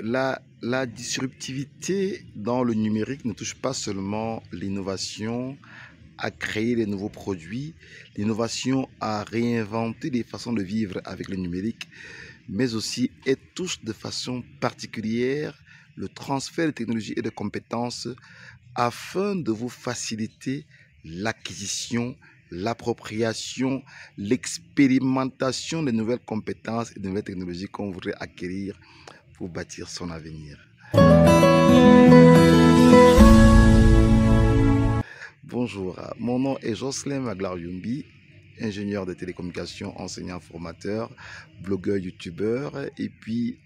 la disruptivité dans le numérique ne touche pas seulement l'innovation à créer des nouveaux produits, l'innovation à réinventer des façons de vivre avec le numérique, mais aussi elle touche de façon particulière le transfert de technologies et de compétences afin de vous faciliter l'acquisition, l'appropriation, l'expérimentation de nouvelles compétences et de nouvelles technologies qu'on voudrait acquérir pour bâtir son avenir. Bonjour, mon nom est Jocelyn Maglar-Yumbi, ingénieur de télécommunications, enseignant, formateur, blogueur, youtubeur et puis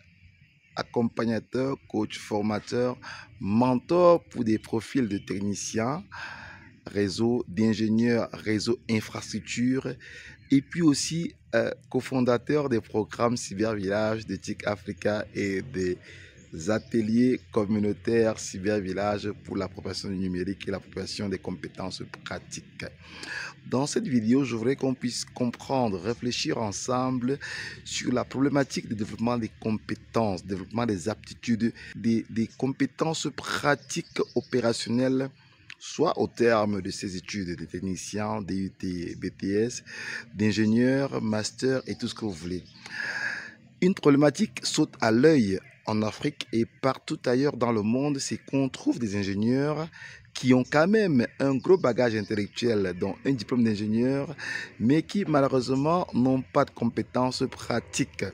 accompagnateur, coach, formateur, mentor pour des profils de techniciens, réseau, d'ingénieurs, réseau, infrastructure et puis aussi cofondateur des programmes Cybervillage de TIC Africa et des ateliers communautaires Cybervillage pour l'appropriation du numérique et l'appropriation des compétences pratiques. Dans cette vidéo, je voudrais qu'on puisse comprendre, réfléchir ensemble sur la problématique du développement des compétences, développement des aptitudes, des compétences pratiques opérationnelles, soit au terme de ces études de techniciens, DUT, BTS, d'ingénieurs, master et tout ce que vous voulez. Une problématique saute à l'œil en Afrique et partout ailleurs dans le monde, c'est qu'on trouve des ingénieurs qui ont quand même un gros bagage intellectuel, dont un diplôme d'ingénieur, mais qui malheureusement n'ont pas de compétences pratiques.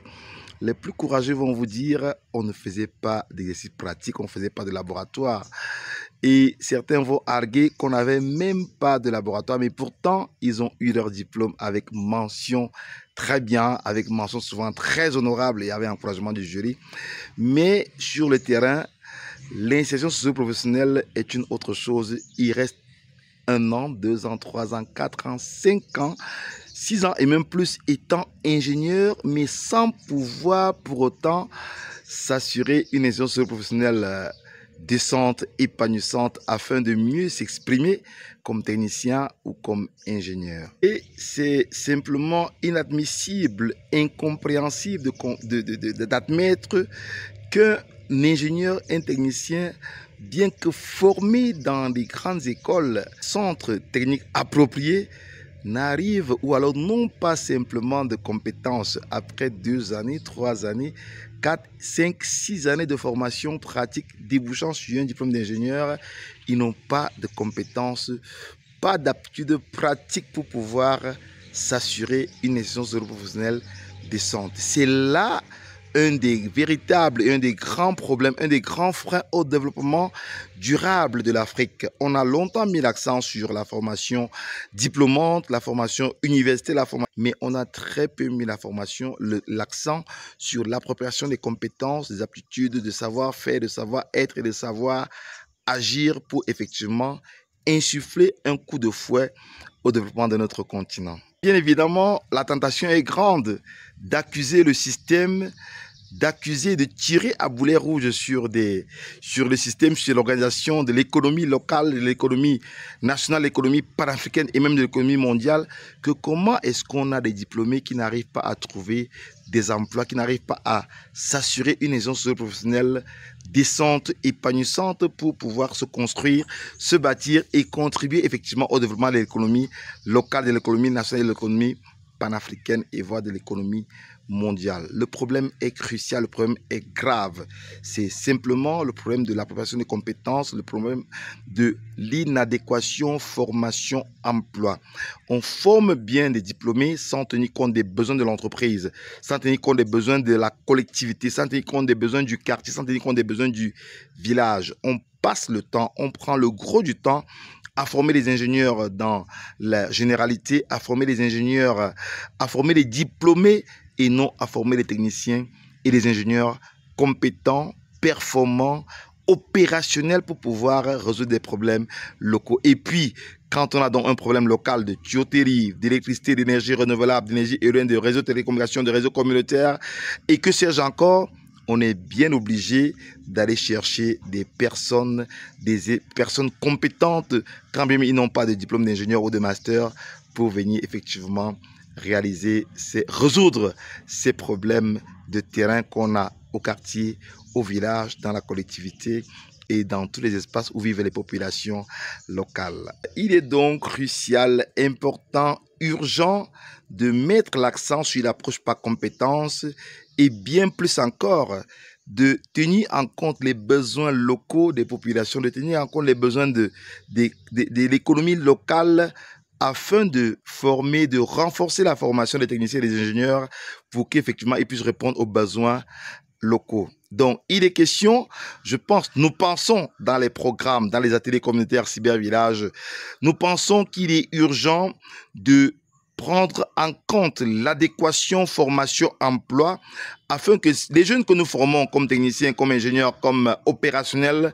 Les plus courageux vont vous dire, on ne faisait pas d'exercice pratique, on ne faisait pas de laboratoire. Et certains vont arguer qu'on n'avait même pas de laboratoire, mais pourtant, ils ont eu leur diplôme avec mention très bien, avec mention souvent très honorable et avec encouragement du jury. Mais sur le terrain, l'insertion socio-professionnelle est une autre chose. Il reste 1 an, 2 ans, 3 ans, 4 ans, 5 ans, 6 ans et même plus étant ingénieur, mais sans pouvoir pour autant s'assurer une insertion socio-professionnelle décente, épanouissante, afin de mieux s'exprimer comme technicien ou comme ingénieur. Et c'est simplement inadmissible, incompréhensible d'admettre qu'un ingénieur, un technicien, bien que formé dans des grandes écoles, centres techniques appropriés, n'arrive ou alors non pas simplement de compétences après 2 années, 3 années, 4, 5, 6 années de formation pratique débouchant sur un diplôme d'ingénieur, ils n'ont pas de compétences, pas d'aptitude pratique pour pouvoir s'assurer une insertion professionnelle décente. C'est là un des véritables et un des grands problèmes, un des grands freins au développement durable de l'Afrique. On a longtemps mis l'accent sur la formation diplômante, la formation universitaire, mais on a très peu mis l'accent sur l'appropriation des compétences, des aptitudes, de savoir-faire, de savoir-être et de savoir agir pour effectivement insuffler un coup de fouet au développement de notre continent. Bien évidemment, la tentation est grande d'accuser le système, d'accuser, de tirer à boulet rouge sur le système, sur l'organisation de l'économie locale, de l'économie nationale, l'économie panafricaine et même de l'économie mondiale, que comment est-ce qu'on a des diplômés qui n'arrivent pas à trouver des emplois, qui n'arrivent pas à s'assurer une insertion socio-professionnelle décente, épanouissante pour pouvoir se construire, se bâtir et contribuer effectivement au développement de l'économie locale, de l'économie nationale, de l'économie panafricaine et voire de l'économie mondiale. Le problème est crucial, le problème est grave. C'est simplement le problème de l'appropriation des compétences, le problème de l'inadéquation formation-emploi. On forme bien des diplômés sans tenir compte des besoins de l'entreprise, sans tenir compte des besoins de la collectivité, sans tenir compte des besoins du quartier, sans tenir compte des besoins du village. On passe le temps, on prend le gros du temps à former les ingénieurs dans la généralité, à former les ingénieurs, à former les diplômés et non à former les techniciens et les ingénieurs compétents, performants, opérationnels pour pouvoir résoudre des problèmes locaux. Et puis, quand on a donc un problème local de tuyauterie, d'électricité, d'énergie renouvelable, d'énergie éolienne, de réseau de télécommunications, de réseau communautaire, et que sais-je encore, on est bien obligé d'aller chercher des personnes compétentes, quand bien ils n'ont pas de diplôme d'ingénieur ou de master, pour venir effectivement résoudre ces problèmes de terrain qu'on a au quartier, au village, dans la collectivité et dans tous les espaces où vivent les populations locales. Il est donc crucial, important, urgent de mettre l'accent sur l'approche par compétences et bien plus encore de tenir en compte les besoins locaux des populations, de tenir en compte les besoins de l'économie locale afin de former, de renforcer la formation des techniciens et des ingénieurs pour qu'effectivement ils puissent répondre aux besoins locaux. Donc, il est question, nous pensons dans les programmes, dans les ateliers communautaires cybervillage, nous pensons qu'il est urgent de prendre en compte l'adéquation formation-emploi afin que les jeunes que nous formons comme techniciens, comme ingénieurs, comme opérationnels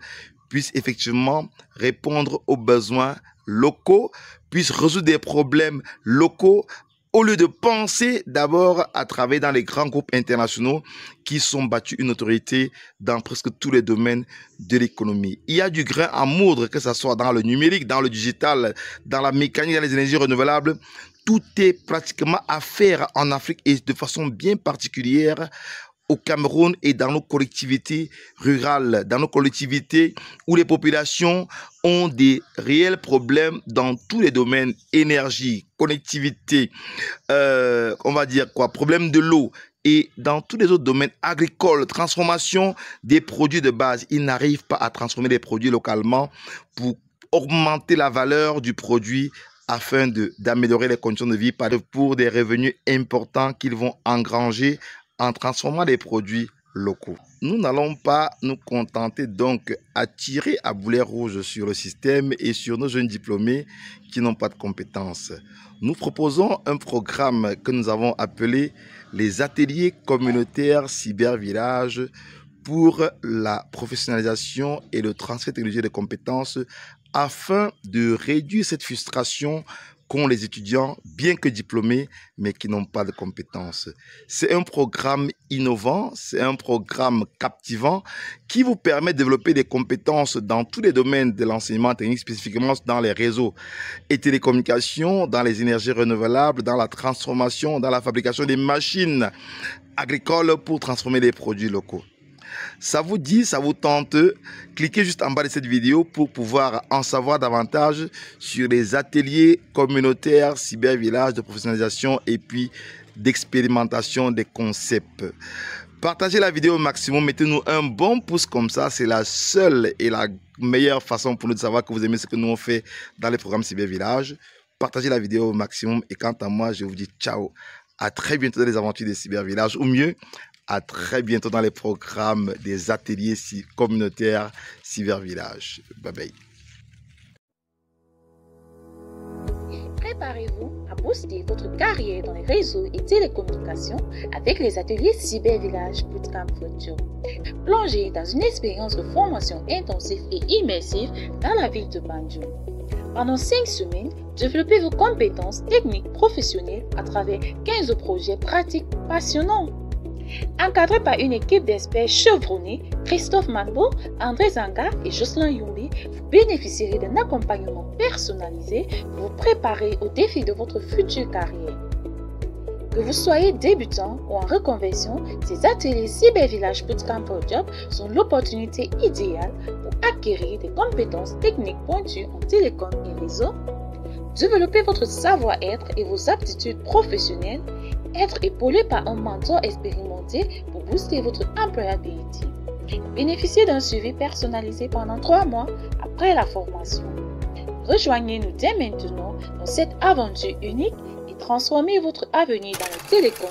puissent effectivement répondre aux besoins locaux, puissent résoudre des problèmes locaux au lieu de penser d'abord à travailler dans les grands groupes internationaux qui sont battus une autorité dans presque tous les domaines de l'économie. Il y a du grain à moudre, que ce soit dans le numérique, dans le digital, dans la mécanique, dans les énergies renouvelables. Tout est pratiquement à faire en Afrique et de façon bien particulière au Cameroun et dans nos collectivités rurales, dans nos collectivités où les populations ont des réels problèmes dans tous les domaines, énergie, connectivité, on va dire quoi, problème de l'eau et dans tous les autres domaines agricoles, transformation des produits de base. Ils n'arrivent pas à transformer les produits localement pour augmenter la valeur du produit afin d'améliorer les conditions de vie pour des revenus importants qu'ils vont engranger en transformant des produits locaux. Nous n'allons pas nous contenter donc à tirer à boulet rouge sur le système et sur nos jeunes diplômés qui n'ont pas de compétences. Nous proposons un programme que nous avons appelé les ateliers communautaires cybervillage pour la professionnalisation et le transfert technologique de compétences afin de réduire cette frustration qu'ont les étudiants, bien que diplômés, mais qui n'ont pas de compétences. C'est un programme innovant, c'est un programme captivant qui vous permet de développer des compétences dans tous les domaines de l'enseignement technique, spécifiquement dans les réseaux et télécommunications, dans les énergies renouvelables, dans la transformation, dans la fabrication des machines agricoles pour transformer les produits locaux. Ça vous dit, ça vous tente, cliquez juste en bas de cette vidéo pour pouvoir en savoir davantage sur les ateliers communautaires cybervillage de professionnalisation et puis d'expérimentation des concepts. Partagez la vidéo au maximum, mettez-nous un bon pouce comme ça, c'est la seule et la meilleure façon pour nous de savoir que vous aimez ce que nous on fait dans les programmes cybervillage. Partagez la vidéo au maximum et quant à moi, je vous dis ciao, à très bientôt dans les aventures des cybervillages ou mieux, à très bientôt dans les programmes des ateliers communautaires cybervillage. Bye bye. Préparez-vous à booster votre carrière dans les réseaux et télécommunications avec les ateliers cybervillage Bootcamp Future. Plongez dans une expérience de formation intensive et immersive dans la ville de Banjul. Pendant 5 semaines, développez vos compétences techniques professionnelles à travers 15 projets pratiques passionnants. Encadré par une équipe d'experts chevronnés, Christophe Manbo, André Zanga et Jocelyn Yumbi, vous bénéficierez d'un accompagnement personnalisé pour vous préparer aux défis de votre future carrière. Que vous soyez débutant ou en reconversion, ces ateliers cybervillage Bootcamp for Job sont l'opportunité idéale pour acquérir des compétences techniques pointues en télécom et réseau, développer votre savoir-être et vos aptitudes professionnelles, être épaulé par un mentor expérimenté pour booster votre employability. Bénéficiez d'un suivi personnalisé pendant 3 mois après la formation. Rejoignez-nous dès maintenant dans cette aventure unique et transformez votre avenir dans les télécoms